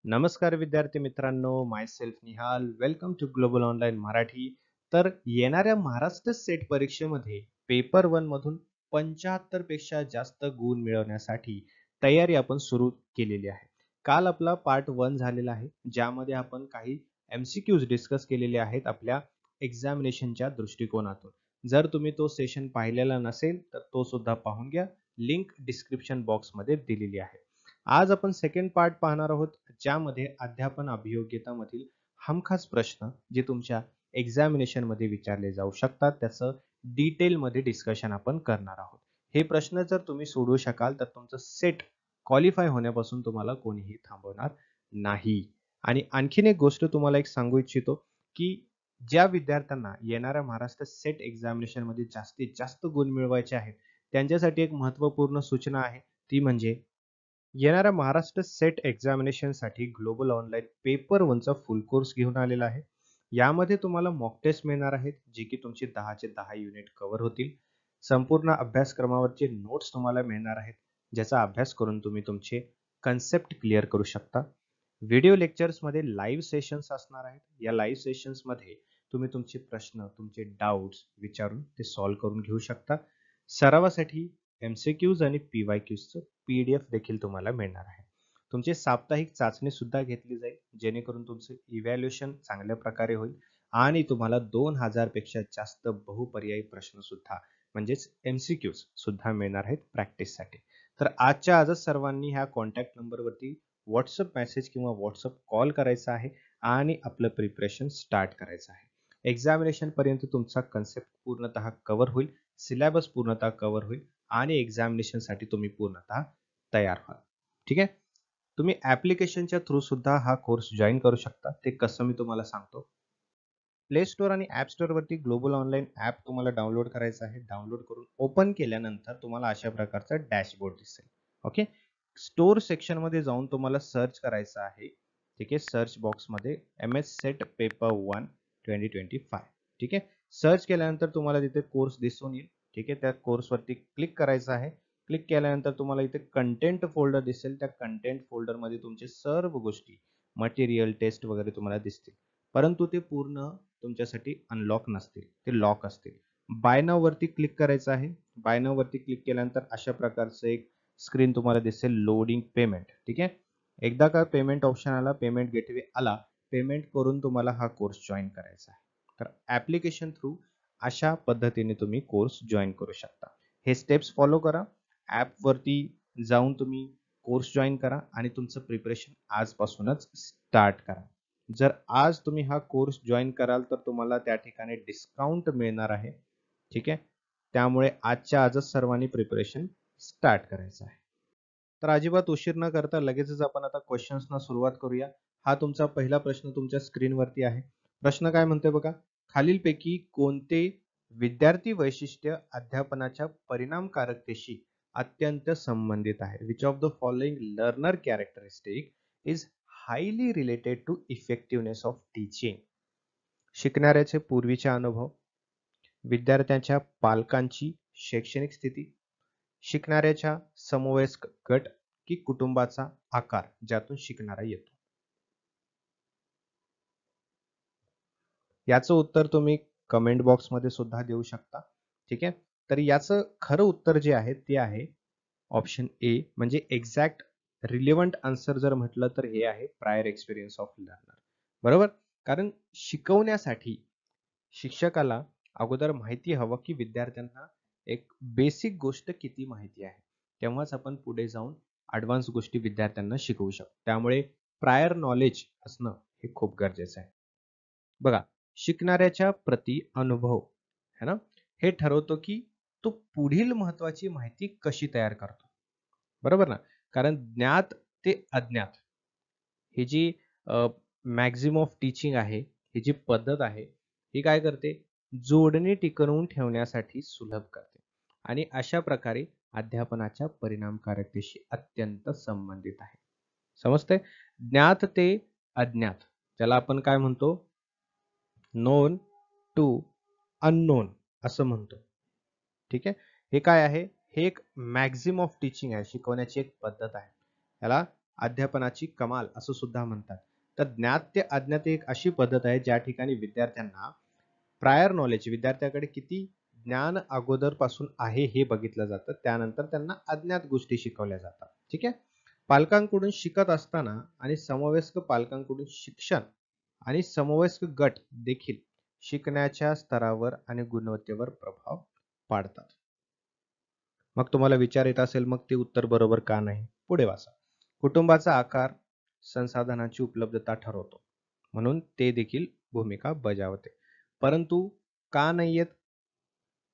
नमस्कार विद्यार्थी मित्रांनो, myself Nihal. Welcome to global online Marathi. तर येणाऱ्या महाराष्ट्र सेट परीक्षेमध्ये पेपर 1 मधून 75 पेक्षा जास्त गुण मिळवण्यासाठी तयारी आपण सुरू केलेली आहे. काल आपला पार्ट 1 झालेला आहे, ज्यामध्ये आपण काही MCQs डिस्कस केलेले आहेत आपल्या एक्झामिनेशनच्या दृष्टिकोनातून. जर तुम्ही तो सेशन पाहिलेला नसेल तर तो सुद्धा पाहून घ्या. लिंक डिस्क्रिप्शन बॉक्समध्ये दिलेली आहे. आज आपण सेकंड पार्ट पाहणार आहोत, ज्यामध्ये अध्यापन अभियोग्यतामधील हमखास प्रश्न जे तुमच्या एक्झामिनेशन मध्ये विचारले जाऊ शकतात, त्याचं डिटेलमध्ये डिस्कशन आपण करणार आहोत. हे प्रश्न जर तुम्ही सोडवू शकाल तर तुमचं सेट क्वालिफाय होण्यापासून तुम्हाला कोणीही थांबवणार नाही. आणि आणखीन एक गोष्ट तुम्हाला एक सांगू इच्छितो, की ज्या विद्यार्थ्यांना येणाऱ्या महाराष्ट्र सेट एक्झामिनेशन मध्ये जास्तीत जास्त गुण मिळवायचे आहेत, त्यांच्यासाठी एक महत्त्वपूर्ण सूचना आहे. ती म्हणजे येणाऱ्या महाराष्ट्र सेट एक्झामिनेशनसाठी ग्लोबल ऑनलाईन पेपर 1 चा फुल कोर्स घेऊन आलेला आहे. यामध्ये तुम्हाला मॉक टेस्ट मिळणार आहेत, जे की तुमची 10चे 10 युनिट कव्हर होतील. संपूर्ण अभ्यासक्रमावरचे नोट्स तुम्हाला मिळणार आहेत, ज्याचा अभ्यास करून तुम्ही तुमचे कन्सेप्ट क्लिअर करू शकता. व्हिडिओ लेक्चर्समध्ये लाईव्ह सेशन्स असणार आहेत. या लाईव्ह सेशन्समध्ये तुम्ही तुमचे प्रश्न, तुमचे डाउट्स विचारून ते सॉल्व्ह करून घेऊ शकता. सरावासाठी MCQs आणि PYQs PDF देखील तुम्हाला मिळणार आहे. तुमची साप्ताहिक चाचणी सुद्धा घेतली जाईल, जेणेकरून तुमचं इव्हॅल्युएशन चांगल्या प्रकारे होईल आणि तुम्हाला 2000 पेक्षा जास्त बहुपर्यायी प्रश्न सुद्धा म्हणजेच MCQs सुद्धा मिळणार आहेत प्रॅक्टिससाठी. तर आजच्या आजच सर्वांनी ह्या कॉन्टॅक्ट नंबरवरती WhatsApp मेसेज किंवा WhatsApp कॉल करायचा आहे आणि आपलं प्रिपरेशन स्टार्ट करायचं आहे. एक्झामिनेशन पर्यंत तुमचा कन्सेप्ट पूर्णतः कव्हर होईल, सिलेबस पूर्णतः कव्हर होईल आणि एक्झामिनेशन साठी तुम्ही पूर्णतः तयार व्हाल. ठीक आहे. तुम्ही ऍप्लिकेशनच्या थ्रू सुद्धा हा कोर्स जॉईन करू शकता. ते कसं मी तुम्हाला सांगतो. प्ले स्टोअर आणि ऍप स्टोअर वरती ग्लोबल ऑनलाईन ऍप तुम्हाला डाउनलोड करायचं आहे. डाउनलोड करून ओपन केल्यानंतर तुम्हाला अशा प्रकारचा डॅशबोर्ड दिसेल. ओके. स्टोअर सेक्शन मध्ये जाऊन तुम्हाला सर्च करायचं आहे. ठीक आहे. सर्च बॉक्स मध्ये MS सेट पेपर 1 2025. ठीक आहे. सर्च केल्यानंतर तुम्हाला तिथे कोर्स दिसून येईल. ठीक आहे. त्या कोर्स वरती क्लिक करायचं आहे. क्लिक केल्यानंतर तुम्हाला इथे कंटेंट फोल्डर दिसेल. त्या कंटेंट फोल्डर मध्ये तुमचे सर्व गोष्टी, मटेरियल, टेस्ट वगैरे तुम्हाला दिसतील. परंतु ते पूर्ण तुमच्यासाठी अनलॉक नसतील, ते लॉक असतील. बाय नाव वरती क्लिक करायचं आहे. बाय नाव वरती क्लिक केल्यानंतर अशा प्रकारचं एक स्क्रीन तुम्हाला दिसेल, लोडिंग पेमेंट. ठीक आहे. एकदा का पेमेंट ऑप्शन आला, पेमेंट गेटवे आला, पेमेंट करून तुम्हाला हा कोर्स जॉईन करायचा आहे. तर ऍप्लिकेशन थ्रू अशा पद्धतीने तुम्ही कोर्स जॉईन करू शकता. हे स्टेप्स फॉलो करा. ऍप वरती जाऊन तुम्ही कोर्स जॉईन करा आणि तुमचं प्रिपरेशन आजपासूनच स्टार्ट करा. जर आज तुम्ही हा कोर्स जॉईन कराल तर तुम्हाला त्या ठिकाणी डिस्काउंट मिळणार आहे. ठीक आहे. त्यामुळे आजच्या आजच सर्वांनी प्रिपरेशन स्टार्ट करायचं आहे. तर अजिबात उशीर न करता लगेचच आपण आता क्वेश्चन्सना सुरुवात करूया. हा तुमचा पहिला प्रश्न तुमच्या स्क्रीनवरती आहे. प्रश्न काय म्हणतोय बघा. खालीलपैकी कोणते विद्यार्थी वैशिष्ट्य अध्यापनाच्या परिणामकारकतेशी अत्यंत संबंधित आहे? Which of the following learner characteristic is highly related to effectiveness of teaching? शिकणाऱ्याचे पूर्वीचे अनुभव, विद्यार्थ्यांच्या पालकांची शैक्षणिक स्थिती, शिकणाऱ्याच्या समवयस्क गट की कुटुंबाचा आकार ज्यातून शिकणारा येतो. याचं उत्तर तुम्ही कमेंट बॉक्स मध्ये सुद्धा देऊ शकता. ठीक आहे. तर याचं खरं उत्तर जे आहे ते आहे ऑप्शन ए, म्हणजे एक्झॅक्ट रिलेव्हंट आन्सर जर म्हटलं तर हे आहे प्रायर एक्सपिरियन्स ऑफ लर्नर. बरोबर. कारण शिकवण्यासाठी शिक्षकाला अगोदर माहिती हवं की विद्यार्थ्यांना एक बेसिक गोष्ट किती माहिती आहे, तेव्हाच आपण पुढे जाऊन ऍडव्हान्स गोष्टी विद्यार्थ्यांना शिकवू शकतो. त्यामुळे प्रायर नॉलेज असणं हे खूप गरजेचं आहे. बघा, शिकणाऱ्याच्या प्रति अनुभव है ना, हे ठरवतो की तो पुढील महत्वाची माहिती कशी तयार करतो. बरोबर ना. कारण ज्ञात ते अज्ञात ही जी मॅक्झिमम ऑफ टीचिंग आहे, ही जी पद्धत आहे, ही काय करते, जोडणी टिकवून ठेवण्यासाठी सुलभ करते आणि अशा प्रकारे अध्यापनाच्या परिणामकारकतेशी अत्यंत संबंधित आहे. समजते. ज्ञात ते अज्ञात, ज्याला आपण काय म्हणतो, नोन टू अननोन असं म्हणतो. ठीक आहे. हे काय आहे, हे एक मॅक्झिमम ऑफ टीचिंग आहे, शिकवण्याची एक पद्धत आहे. याला अध्यापनाची कमाल असं सुद्धा म्हणतात. तर ज्ञात ते अज्ञात एक अशी पद्धत आहे ज्या ठिकाणी विद्यार्थ्यांना प्रायर नॉलेज, विद्यार्थ्याकडे किती ज्ञान अगोदरपासून आहे हे बघितलं जातं. त्यानंतर त्यांना अज्ञात गोष्टी शिकवल्या जातात. ठीक आहे. पालकांकडून शिकत असताना आणि समवयस्क पालकांकडून शिक्षण आणि समवयस्क गट देखील शिकण्याच्या स्तरावर आणि गुणवत्तेवर प्रभाव पाडतात. मग तुम्हाला विचार येत असेल, मग ते उत्तर बरोबर का नाही? पुढे वाचा. कुटुंबाचा आकार संसाधनांची उपलब्धता ठरवतो, म्हणून ते देखील भूमिका बजावते. परंतु का नाही येत?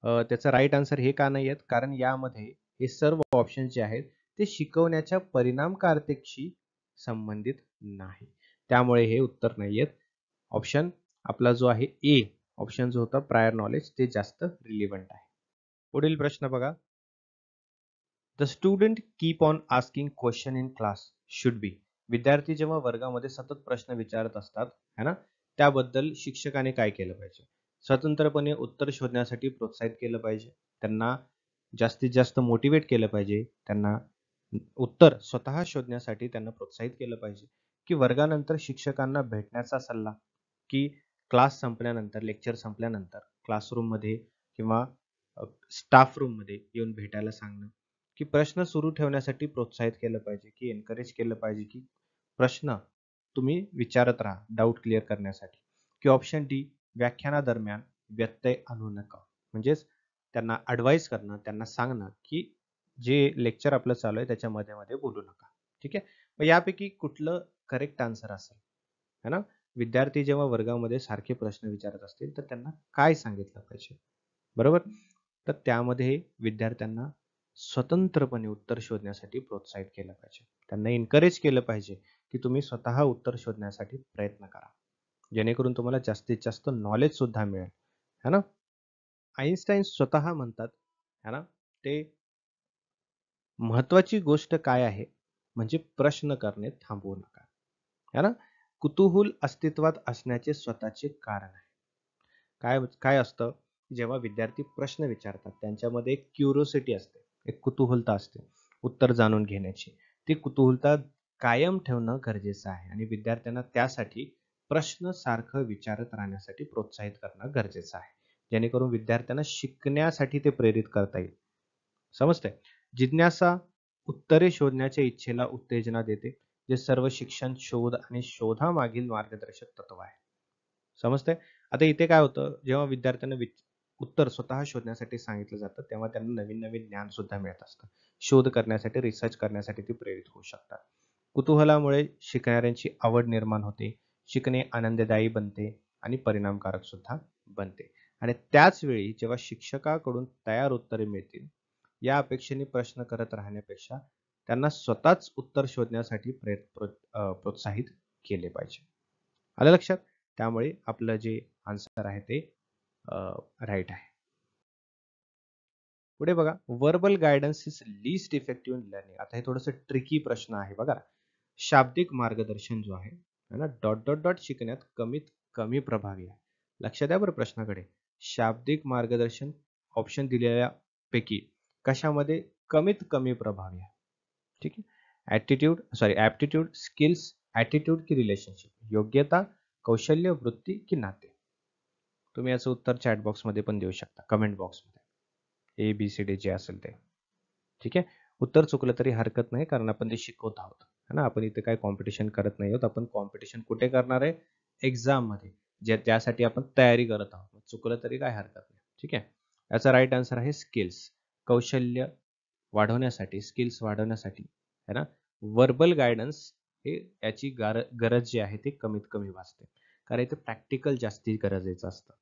त्याचं राईट आन्सर हे का नाही आहेत? कारण यामध्ये हे सर्व ऑप्शन जे आहेत ते शिकवण्याच्या परिणामकारकतेशी संबंधित नाही. त्यामुळे हे उत्तर नाही आहेत. ऑप्शन आपला जो आहे ए ऑप्शन जो होता प्रायर नॉलेज ते जास्त रिलिव्हंट आहे. पुढील प्रश्न बघा. The student keep on asking question in class should be. विद्यार्थी जेव्हा वर्गामध्ये सतत प्रश्न विचारत असतात है ना, त्याबद्दल शिक्षकाने काय केलं पाहिजे? स्वतंत्रपणे उत्तर शोधण्यासाठी प्रोत्साहित केलं पाहिजे, त्यांना जास्तीत जास्त मोटिवेट केलं पाहिजे, त्यांना उत्तर स्वतः शोधण्यासाठी त्यांना प्रोत्साहित केलं पाहिजे, की वर्गानंतर शिक्षकांना भेटण्याचा सल्ला, की क्लास संपल्यानंतर लेक्चर संपल्यानंतर क्लासरूम मध्ये किंवा स्टाफ रूम मध्ये येऊन भेटायला सांगणं, की प्रश्न सुरू ठेवण्यासाठी प्रोत्साहित केलं पाहिजे, की एनकरेज केलं पाहिजे, की प्रश्न तुम्ही विचारत राहा डाऊट क्लिअर करण्यासाठी, की ऑप्शन डी व्याख्यानादरम्यान व्यत्यय आणू नका. म्हणजेच त्यांना ॲडवाइस करणं, त्यांना सांगणं, की जे लेक्चर आपलं चालू आहे त्याच्या मध्ये मध्ये बोलू नका. ठीक आहे. मग यापैकी कुठलं करेक्ट आन्सर असेल? है ना? विद्यार्थी जेव्हा वर्गामध्ये सारखे प्रश्न विचारत असतील तर त्यांना काय सांगितलं पाहिजे? बरोबर? तर त्यामध्ये विद्यार्थ्यांना स्वतंत्रपणे उत्तर शोधण्यासाठी प्रोत्साहित केलं पाहिजे. त्यांना एन्करेज केलं पाहिजे, की तुम्ही स्वतः उत्तर शोधण्यासाठी प्रयत्न करा. जेणेकरून तुम्हाला जास्तीत जास्त नॉलेज सुद्धा मिळेल. है ना? आइन्स्टाईन स्वतः म्हणतात, है ना? ते महत्वाची गोष्ट काय आहे? म्हणजे प्रश्न करणे थांबवू नका. है ना? कुतूहल अस्तित्वात असण्याचे स्वतःचे कारण आहे. काय काय असतं? जेव्हा विद्यार्थी प्रश्न विचारतात त्यांच्यामध्ये एक क्युरिओसिटी असते, एक कुतूहलता असते उत्तर जाणून घेण्याची. ती कुतूहलता कायम ठेवणं गरजेचं आहे आणि विद्यार्थ्यांना त्यासाठी प्रश्न सारखं विचारत राहण्यासाठी प्रोत्साहित करणं गरजेचं आहे. जेणेकरून विद्यार्थ्यांना शिकण्यासाठी ते प्रेरित करता येईल. समजतंय? जिज्ञासा उत्तरे शोधण्याच्या इच्छेला उत्तेजना देते, जे सर्व शिक्षण, शोध आणि शोधामागील मार्गदर्शक तत्व आहे. समजतंय? आता इथे काय होतं, जेव्हा विद्यार्थ्यांना उत्तर स्वतः शोधण्यासाठी सांगितलं जातं, तेव्हा त्यांना नवीन-नवीन ज्ञान सुद्धा मिळत असतं. शोध करण्यासाठी, रिसर्च करण्यासाठी ते प्रेरित होऊ शकतात. कुतूहलामुळे शिकणाऱ्यांची आवड निर्माण होते, शिकणे आनंददायी बनते आणि परिणामकारक सुद्धा बनते. आणि त्याच वेळी जेव्हा शिक्षकाकडून तयार उत्तरे मिळतील, या अपेक्षेने प्रश्न करत राहण्यापेक्षा त्यांना स्वतःच उत्तर शोधण्यासाठी प्रोत्साहित केले पाहिजे. आलं लक्षात? त्यामुळे आपलं जे आन्सर आहे ते राईट आहे. पुढे बघा, verbal guidance is least effective in learning. आता हे थोडंसं ट्रिकी प्रश्न आहे बघा. शाब्दिक मार्गदर्शन जो आहे ना, डॉट डॉट डॉट शिकण्यात कमीत कमी प्रभावी आहे. लक्ष द्या बरं प्रश्नाकडे. शाब्दिक मार्गदर्शन ऑप्शन दिलेल्या पैकी कशामध्ये कमीत कमी प्रभावी आहे? ठीक आहे. ऍप्टिट्यूड, स्किल्स, ऍटिट्यूड की रिलेशनशिप, योग्यता, कौशल्य, वृत्ती की नाते. तुम्ही याचं उत्तर चॅट बॉक्समध्ये पण देऊ शकता, कमेंट बॉक्समध्ये. ABCD जे असेल ते. ठीक आहे. उत्तर चुकलं तरी हरकत नाही, कारण आपण ते शिकवत आहोत है ना. आपण इथे काय कॉम्पिटिशन करत नाही आहोत. आपण कॉम्पिटिशन कुठे करणार आहे? एक्झाम मध्ये, ज्यासाठी आपण तयारी करत आहोत. चुकलं तरी काय हरकत नाही. ठीक आहे. याचा राईट आन्सर आहे स्किल्स. कौशल्य वाढवण्यासाठी, स्किल्स वाढवण्यासाठी है ना, वर्बल गायडन्स हे याची गरज जी आहे ती कमीत कमी वाचते, कारण इथे प्रॅक्टिकल जास्ती गरजेचं असतं.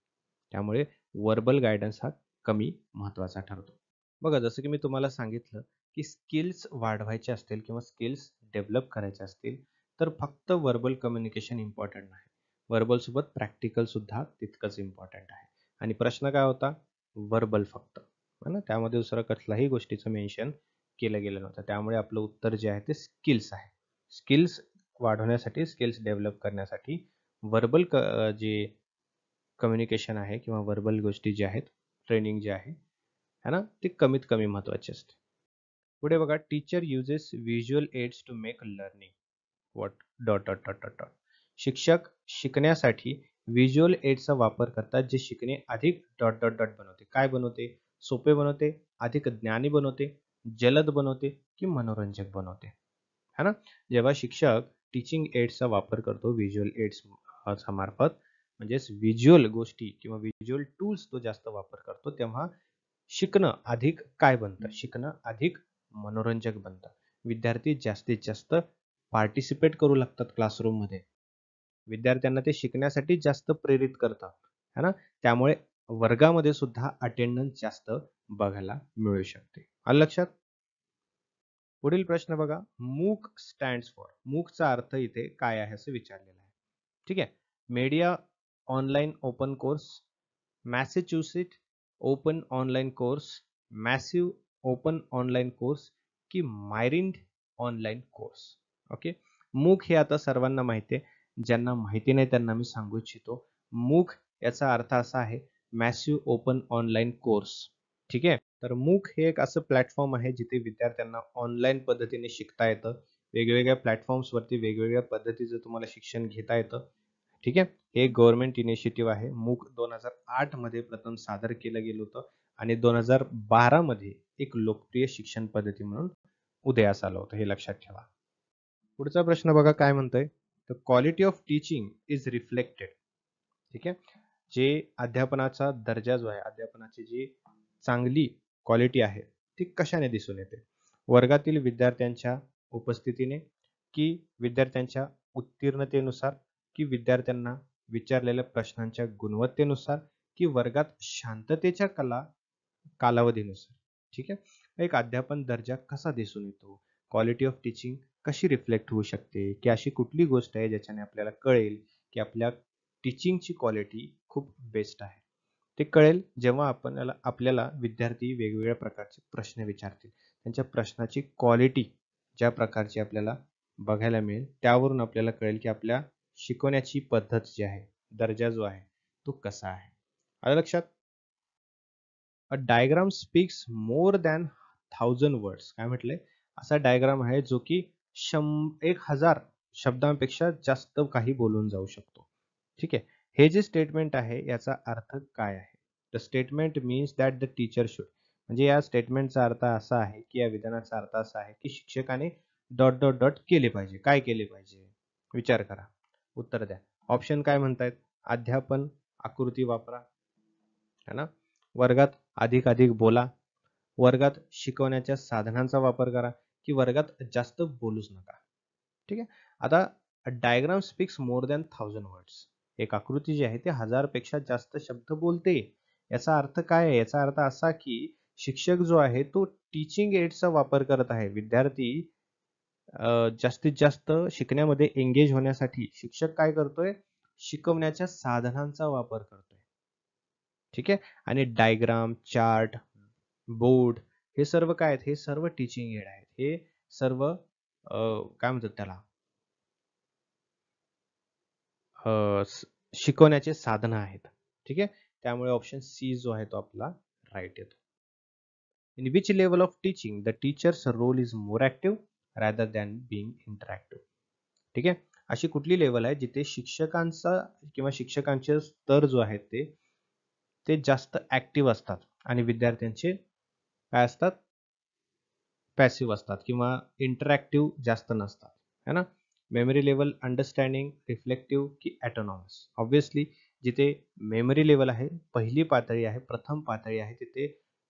त्यामुळे वर्बल गायडन्स हा कमी महत्वाचा ठरतो. बघा, जसं की मी तुम्हाला सांगितलं, की स्किल्स वाढवायचे असतील किंवा स्किल्स डेव्हलप करायचे असतील तर फक्त वर्बल कम्युनिकेशन इम्पॉर्टंट नाही, वर्बल सोबत प्रॅक्टिकल सुद्धा तितकंच इम्पॉर्टंट आहे. आणि प्रश्न काय होता? वर्बल फक्त, है ना, त्यामध्ये दुसरं कसल्याही गोष्टीचं मेन्शन केलं गेलं नव्हतं. त्यामुळे आपलं उत्तर जे आहे ते स्किल्स आहे. स्किल्स वाढवण्यासाठी, स्किल्स डेव्हलप करण्यासाठी वर्बल जे कम्युनिकेशन आहे किंवा वर्बल गोष्टी ज्या आहेत, ट्रेनिंग जे आहे है ना, ते कमीत कमी महत्वाचे असते. पुढे बघा, teacher uses visual aids to make learning what dot dot dot dot dot. शिक्षक शिकण्यासाठी व्हिज्युअल एडचा वापर करतात जे शिकणे अधिक डॉट डॉट डॉट बनवते. काय बनवते? सोपे बनवते, अधिक ज्ञानी बनवते, जलद बनवते की मनोरंजक बनवते. है ना? जेव्हा शिक्षक टीचिंग एड्सचा वापर करतो व्हिज्युअल एड्स मार्फत म्हणजेच व्हिज्युअल गोष्टी किंवा व्हिज्युअल टूल्स तो जास्त वापर करतो तेव्हा शिकणं अधिक काय बनतं? शिकणं अधिक मनोरंजक बनतं. विद्यार्थी जास्तीत जास्त पार्टिसिपेट करू लागतात क्लासरूममध्ये. विद्यार्थ्यांना ते शिकण्यासाठी जास्त प्रेरित करतं. है ना? त्यामुळे वर्गामध्ये सुद्धा अटेंडन्स जास्त बघायला मिळू शकते. आलं लक्षात? पुढील प्रश्न बघा. मूक स्टँड्स फॉर. मूकचा अर्थ इथे काय आहे असं विचारलेलं आहे. ठीक आहे. Media online open course, Massachusetts open online course, massive open online course की मायरिंड ऑनलाईन कोर्स. ओके. मूक हे आता सर्वांना माहिती आहे. ज्यांना माहिती नाही त्यांना मी सांगू इच्छितो. मूक याचा अर्थ असा आहे मॅसिव्ह ओपन ऑनलाईन कोर्स. ठीक आहे. तर मूक हे एक असं प्लॅटफॉर्म आहे जिथे विद्यार्थ्यांना ऑनलाईन पद्धतीने शिकता येतं. वेगवेगळ्या प्लॅटफॉर्म्सवरती वेगवेगळ्या पद्धतीचं तुम्हाला शिक्षण घेता येतं. ठीक आहे. हे गव्हर्नमेंट इनिशिएटिव्ह आहे. मूक 2008 मध्ये प्रथम सादर केलं गेलं होतं आणि 2012 मध्ये एक लोकप्रिय शिक्षण पद्धती म्हणून उदयास आलं होतं. हे लक्षात ठेवा. पुढचा प्रश्न बघा काय म्हणतोय. The quality of teaching is reflected. ठीक आहे. जे अध्यापनाचा दर्जा जो आहे, अध्यापनाची जी चांगली क्वालिटी आहे ती कशाने दिसून येते? वर्गातील विद्यार्थ्यांच्या उपस्थितीने की विद्यार्थ्यांच्या उत्तीर्णतेनुसार की विद्यार्थ्यांना विचारलेल्या प्रश्नांच्या गुणवत्तेनुसार की वर्गात शांततेच्या कालावधीनुसार. ठीक आहे. एक अध्यापन दर्जा कसा दिसून येतो? क्वालिटी ऑफ टीचिंग कशी रिफ्लेक्ट होऊ शकते की अशी कुठली गोष्ट आहे ज्याच्याने आपल्याला कळेल की आपल्या टीचिंगची क्वालिटी खूप बेस्ट आहे? ते कळेल जेव्हा आपल्याला विद्यार्थी वेगवेगळ्या प्रकारचे प्रश्न विचारतील. त्यांच्या प्रश्नाची क्वालिटी ज्या प्रकारची आपल्याला बघायला मिळेल त्यावरून आपल्याला कळेल की आपल्या शिकवण्याची पद्धत जी आहे, दर्जा जो आहे तो कसा आहे. आलं लक्षात? A diagram speaks more than 1000 words. काय म्हटलंय? असा डायग्राम आहे जो की 1000 शब्दांपेक्षा जास्त काही बोलून जाऊ शकतो. ठीक आहे. हे जे स्टेटमेंट आहे याचा अर्थ काय आहे? The statement means that the teacher should. म्हणजे या स्टेटमेंटचा अर्थ असा आहे की या विधानाचा अर्थ असा आहे की शिक्षकाने डॉट डॉट डॉट केले पाहिजे. काय केले पाहिजे? विचार करा. उत्तर द्या. ऑप्शन काय म्हणतायत? अध्यापन, आकृती वापरा, है ना? वर्गात अधिक बोला, वर्गात शिकवण्याच्या साधनांचा वापर करा की वर्गात जास्त बोलूच नका. ठीक आहे. आता diagram speaks more than 1000 words. एक आकृती जी आहे ती 1000 पेक्षा जास्त शब्द बोलते. याचा अर्थ काय आहे? याचा अर्थ असा की शिक्षक जो आहे तो टीचिंग एड्सचा वापर करत आहे. विद्यार्थी जास्तीत जास्त शिकण्यामध्ये एंगेज होण्यासाठी शिक्षक काय करतोय? शिकवण्याच्या साधनांचा वापर करतोय. ठीक आहे. आणि डायग्राम, चार्ट, बोर्ड हे सर्व काय आहेत? हे सर्व टीचिंग एड आहेत. हे सर्व काय म्हणतात त्याला? शिकवण्याचे साधनं आहेत. ठीक आहे. त्यामुळे ऑप्शन सी जो आहे तो आपला राईट येतो. In which level of teaching the teachers role is more active rather than being interactive. ठीक आहे. अशी कुठली लेवल आहे जिथे शिक्षकांचा किंवा शिक्षकांचे स्तर जो आहेत ते जास्त ऍक्टिव्ह असतात आणि विद्यार्थ्यांचे काय असतात? पॅसिव्ह असतात किंवा इंटरॅक्टिव्ह जास्त नसतात. है ना? मेमरी लेवल, अंडरस्टँडिंग, रिफ्लेक्टिव्ह की ऑटोनॉमस. ऑब्व्हियसली जिथे मेमरी लेवल आहे, पहिली पातळी आहे, प्रथम पातळी आहे, तिथे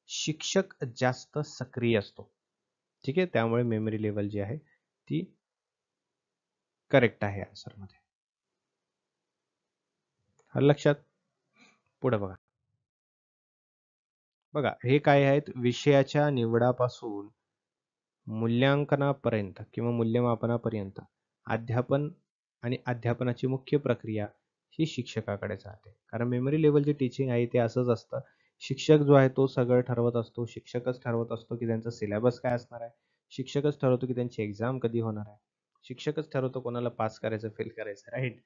शिक्षक जास्त सक्रिय असतो. ठीक आहे. त्यामुळे मेमरी लेवल जी आहे ती करेक्ट आहे आन्सरमध्ये. आलं लक्षात? पुढे बघा. बघा हे काय आहेत? विषयाच्या निवडापासून मूल्यांकनापर्यंत किंवा मूल्यमापनापर्यंत अध्यापन आणि अध्यापनाची मुख्य प्रक्रिया ही शिक्षकाकडेच राहते. कारण मेमरी लेवल जे टीचिंग आहे ते असंच असतं. शिक्षक जो आहे तो सगळं ठरवत असतो. शिक्षकच ठरवत असतो की त्यांचा सिलेबस काय असणार आहे. शिक्षकच ठरवतो की त्यांची एक्झाम कधी होणार आहे. शिक्षकच ठरवतो कोणाला पास करायचं, फेल करायचं, राईट?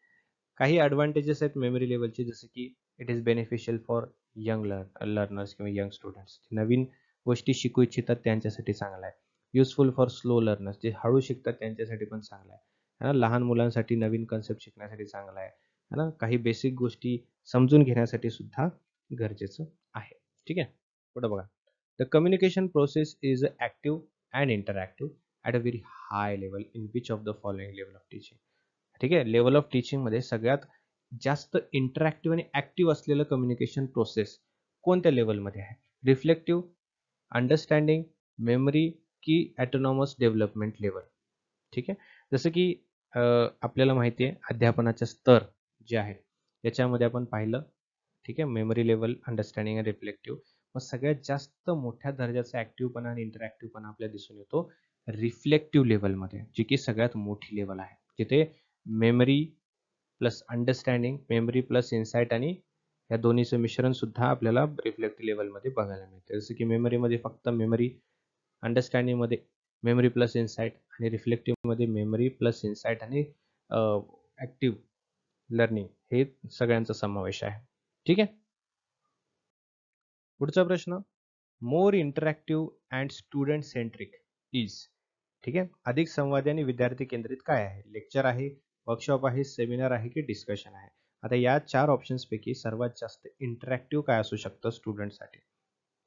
काही ॲडव्हांटेजेस आहेत मेमरी लेवलचे जसे की it is beneficial for young learners किंवा यंग स्टुडंट्स. नवीन गोष्टी शिकू इच्छितात त्यांच्यासाठी चांगला आहे. युजफुल फॉर स्लो लर्नर्स जे हळू शिकतात त्यांच्यासाठी पण चांगला आहे. है ना. लहान मुलांसाठी नवीन कन्सेप्ट शिकण्यासाठी चांगला आहे, है ना. काही बेसिक गोष्टी समजून घेण्यासाठी सुद्धा गरजेचं आहे. ठीक आहे. पुढे बघा. The communication process is active and interactive at a very high level in which of the following level of teaching. ठीक आहे. लेवल ऑफ टीचिंग मध्ये सगळ्यात जास्त इंटरॅक्टिव्ह आणि ऍक्टिव्ह असलेलं कम्युनिकेशन प्रोसेस कोणत्या लेवलमध्ये आहे? रिफ्लेक्टिव्ह, अंडरस्टँडिंग, मेमरी की ॲटोनॉमस डेव्हलपमेंट लेवल. ठीक आहे. जसं की आपल्याला माहिती आहे अध्यापनाचे स्तर जे आहेत त्याच्यामध्ये आपण पाहिलं. ठीक आहे. मेमरी लेवल, अंडरस्टँडिंग आणि रिफ्लेक्टिव्ह. मग सगळ्यात जास्त मोठ्या दर्जाचा ऍक्टिव्हपणा आणि इंटरॅक्टिव्हपणा आपल्याला दिसून येतो रिफ्लेक्टिव्ह लेवलमध्ये, जी की सगळ्यात मोठी लेवल आहे, जिथे memory plus understanding, memory plus insight आणि या दोन्हीचं मिश्रण सुद्धा आपल्याला रिफ्लेक्टिव्ह लेवलमध्ये बघायला मिळते. जसं की मेमरीमध्ये फक्त मेमरी, अंडरस्टँडिंगमध्ये मेमरी प्लस इन्साइट आणि रिफ्लेक्टिव्हमध्ये मेमरी प्लस इन्साइट आणि ऍक्टिव्ह लर्निंग हे सगळ्यांचा समावेश आहे. ठीक आहे. पुढचा प्रश्न, more interactive and student centric is. ठीक आहे. अधिक संवादी आणि विद्यार्थी केंद्रित काय आहे? लेक्चर आहे, वर्कशॉप आहे, सेमिनार आहे की डिस्कशन आहे? आता या 4 ऑप्शन्स पैकी सर्वात जास्त इंटरॅक्टिव्ह काय असू शकतं स्टुडंटसाठी?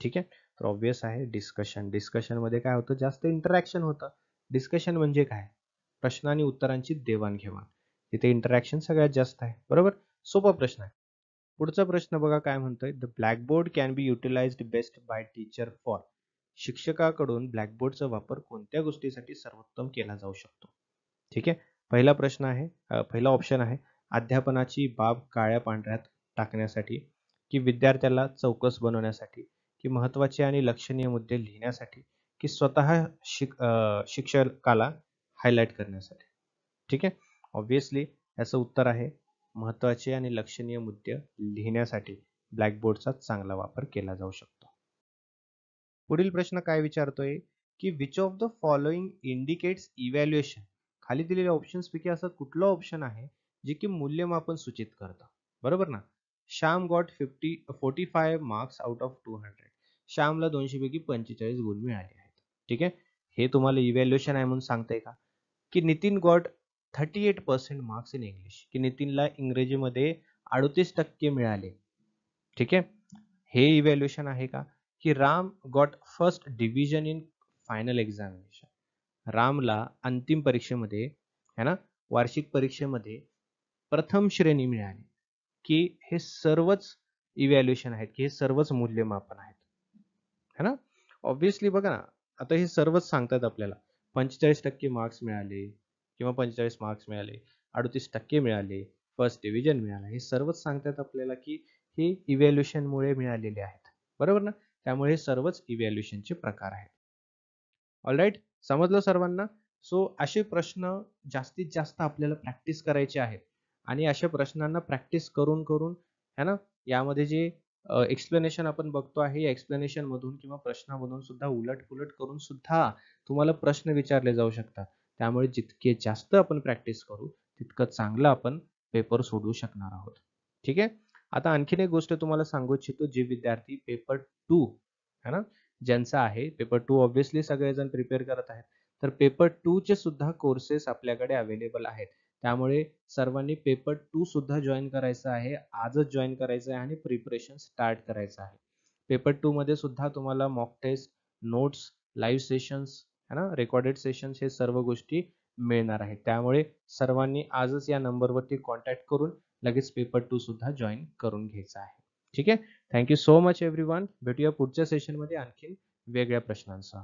ठीक आहे. तर ऑब्वियस आहे डिस्कशन. डिस्कशन मध्ये काय होतं? जास्त इंटरॅक्शन होतं. डिस्कशन म्हणजे काय? प्रश्न आणि उत्तरांची देवाणघेवाण. तिथे इंटरॅक्शन सगळ्यात जास्त आहे. बरोबर. सोपा प्रश्न आहे. पुढचा प्रश्न बघा काय म्हणतोय. The blackboard can be utilised best by teacher for. शिक्षकाकडून ब्लॅकबोर्डचा वापर कोणत्या गोष्टीसाठी सर्वोत्तम केला जाऊ शकतो? ठीक आहे. पहिला प्रश्न आहे, पहिला ऑप्शन आहे अध्यापनाची बाब काळ्या पांढऱ्यात टाकण्यासाठी, की विद्यार्थ्याला चौकस बनवण्यासाठी, की महत्त्वाचे आणि लक्षणीय मुद्दे लिहिण्यासाठी, की स्वतः शिक्षकाला हायलाइट करण्यासाठी. ठीक आहे. ऑब्विसली याचं उत्तर आहे महत्त्वाचे आणि लक्षणीय मुद्दे लिहिण्यासाठी ब्लॅकबोर्डचा चांगला वापर केला जाऊ शकतो. पुढील प्रश्न काय विचारतोय, की which of the following indicates evaluation. खाली दिलेल्या ऑप्शन्स पैकी असं कुठलं ऑप्शन आहे जे की मूल्यमापन सूचित करतं? बरोबर ना. Shyam got 45 marks out of 200. श्यामला 200 पैकी 45 गुण मिळाले आहेत. ठीक आहे. हे तुम्हाला इव्हॅल्युएशन आहे म्हणून सांगताय का? की Nitin got 38% marks in English, की नितीनला इंग्रजीमध्ये 38% मिळाले. ठीक आहे. हे इव्हॅल्युएशन आहे का? की Ram got first division in final examination. रामला अंतिम परीक्षेमध्ये है ना, वार्षिक परीक्षेमध्ये प्रथम श्रेणी मिळाली. की हे सर्वच इव्हॅल्युएशन आहेत, की हे सर्वच मूल्यमापन आहेत, है ना. ऑब्विसली बघा ना, आता हे सर्वच सांगतात आपल्याला 45% मार्क्स मिळाले किंवा 45 मार्क्स मिळाले, 38% मिळाले, फर्स्ट डिव्हिजन मिळाला, हे सर्वच सांगतात आपल्याला की हे इव्हॅल्युएशनमुळे मिळालेले आहेत. बरोबर ना. त्यामुळे हे सर्वच इव्हॅल्युएशनचे प्रकार आहेत. ऑलराईट. समजलं सर्वांना. सो असे प्रश्न जास्तीत जास्त आपल्याला प्रॅक्टिस करायचे आहेत आणि अशा प्रश्नांना प्रॅक्टिस करून करून है ना, यामध्ये जे एक्सप्लेनेशन आपण बघतो आहे या एक्सप्लेनेशन मधून किंवा प्रश्नामधून सुद्धा उलट पुलट करून सुद्धा तुम्हाला प्रश्न विचारले जाऊ शकतात. त्यामुळे जितके जास्त आपण प्रॅक्टिस करू तितकं चांगलं आपण पेपर सोडवू शकणार आहोत. ठीक आहे. आता आणखीन एक गोष्ट तुम्हाला सांगू इच्छितो, जे विद्यार्थी पेपर 2 है ना, ज्यांचा आहे पेपर 2, ऑब्व्हियसली सगळेजण प्रिपेअर करत आहेत. तर पेपर 2 चे सुद्धा कोर्सेस आपल्याकडे अवेलेबल आहेत. त्यामुळे सर्वांनी पेपर 2 सुद्धा जॉईन करायचं आहे. आजच जॉईन करायचं आहे आणि प्रिपरेशन स्टार्ट करायचं आहे. पेपर 2 मध्ये सुद्धा तुम्हाला mock test, notes, live sessions है ना, रेकॉर्डेड सेशन्स हे सर्व गोष्टी मिळणार आहेत. त्यामुळे सर्वांनी आजच या नंबरवरती कॉन्टॅक्ट करून लगेच पेपर 2 सुद्धा जॉईन करून घ्यायचा आहे. ठीक आहे. Thank you so much everyone. भेटूया पुढच्या सेशनमध्ये आणखीन वेगळ्या प्रश्नांसह.